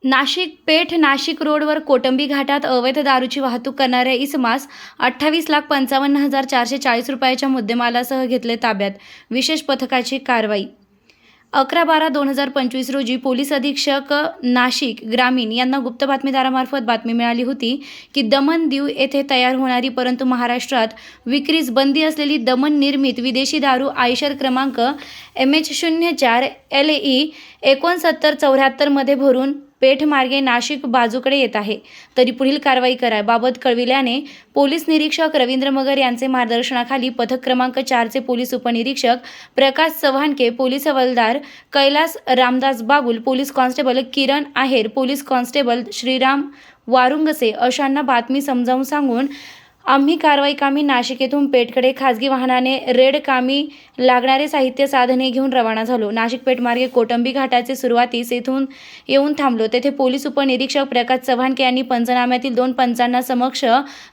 नाशिक पेठ नाशिक रोडवर कोटंबी घाटात अवैध दारूची वाहतूक करणाऱ्या इसमास 28,55,440 रुपयाच्या मुद्देमालासह घेतले ताब्यात. विशेष पथकाची कारवाई. 11/12/2025 रोजी पोलीस अधीक्षक नाशिक ग्रामीण यांना गुप्त बातमीदारामार्फत बातमी मिळाली होती की दमण दीव येथे तयार होणारी परंतु महाराष्ट्रात विक्रीस बंदी असलेली दमण निर्मित विदेशी दारू आयशर क्रमांक MH04 LE 6974 मध्ये भरून पेठ मार्गे नाशिक बाजूकडे येत आहे. तरी पुढील कारवाई करा बाबत कळविल्याने पोलीस निरीक्षक रवींद्र मगर यांचे मार्गदर्शनाखाली पथक क्रमांक 4 चे पोलीस उपनिरीक्षक प्रकाश चव्हाणके, पोलीस हवालदार कैलास रामदास बागुल, पोलीस कॉन्स्टेबल किरण आहेर, पोलीस कॉन्स्टेबल श्रीराम वारुंगसे अशांना बातमी समजावून सांगून आम्ही कारवाई कामी नाशिक येथून पेठकडे खाजगी वाहनाने रेड कामी लागणारे साहित्य साधने घेऊन रवाना झालो. नाशिक पेठ मार्गे कोटंबी घाटाचे सुरुवातीस येथून येऊन थांबलो. तेथे पोलीस उपनिरीक्षक प्रकाश चव्हाणके यांनी पंचनाम्यातील 2 पंचांना समक्ष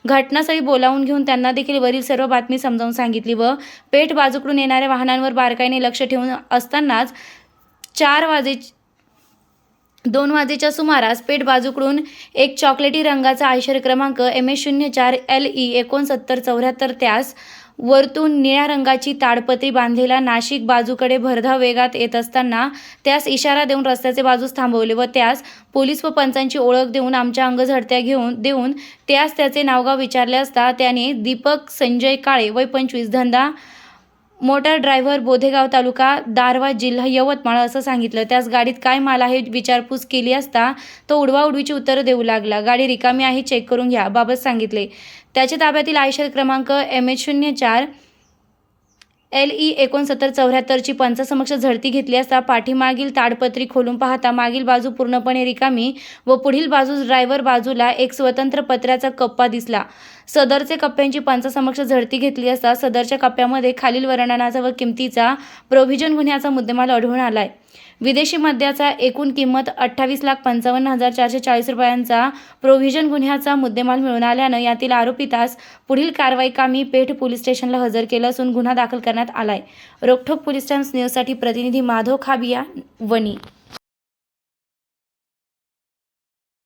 घटनास्थळी बोलावून घेऊन त्यांना देखील वरील सर्व बातमी समजावून सांगितली व पेठ बाजूकडून येणाऱ्या वाहनांवर बारकाईने लक्ष ठेवून असतानाच 2 वाजेच्या सुमारास पेठ बाजूकडून एक चॉकलेटी रंगाचा आयशर क्रमांक MH04 LE 6974 त्यास वरतून निळ्या रंगाची ताडपत्री बांधलेला नाशिक बाजूकडे भरधाव वेगात येत असताना त्यास इशारा देऊन रस्त्याचे बाजूस थांबवले व त्यास पोलीस व पंचांची ओळख देऊन आमच्या अंगझडत्या देऊन त्यास त्याचे नावगाव विचारले असता त्याने दीपक संजय काळे वय 25 धंदा मोटार ड्रायव्हर बोधेगाव तालुका दारवा जिल्हा यवतमाळ असं सांगितलं. त्यास गाडीत काय माल आहे विचारपूस केली असता तो उडवाउडवीची उत्तरं देऊ लागला. गाडी रिकामी आहे चेक करून घ्या बाबत सांगितले. त्याच्या ताब्यातील आयशर क्रमांक MH04 LE 6974 ची पंचासमक्ष झडती घेतली असता पाठीमागील ताडपत्री खोलून पाहता मागील बाजू पूर्णपणे रिकामी व पुढील बाजूस ड्रायव्हर बाजूला एक स्वतंत्र पत्र्याचा कप्पा दिसला. सदरचे कप्प्यांची पंचासमक्ष झडती घेतली असता सदरच्या कप्प्यामध्ये खालील वर्णनाचा व किमतीचा प्रोव्हिजन गुन्ह्याचा मुद्देमाल आढळून आलाय. विदेशी मद्याचा एकूण किंमत 28,55,440 रुपयांचा प्रोव्हिजन गुन्ह्याचा मुद्देमाल मिळून आल्यानं यातील आरोपितास पुढील कारवाई कामी पेठ पोलीस स्टेशनला हजर केलं असून गुन्हा दाखल करण्यात आलाय. रोकठोक पोलीस टाइम्स न्यूजसाठी प्रतिनिधी माधव खाबिया, वणी.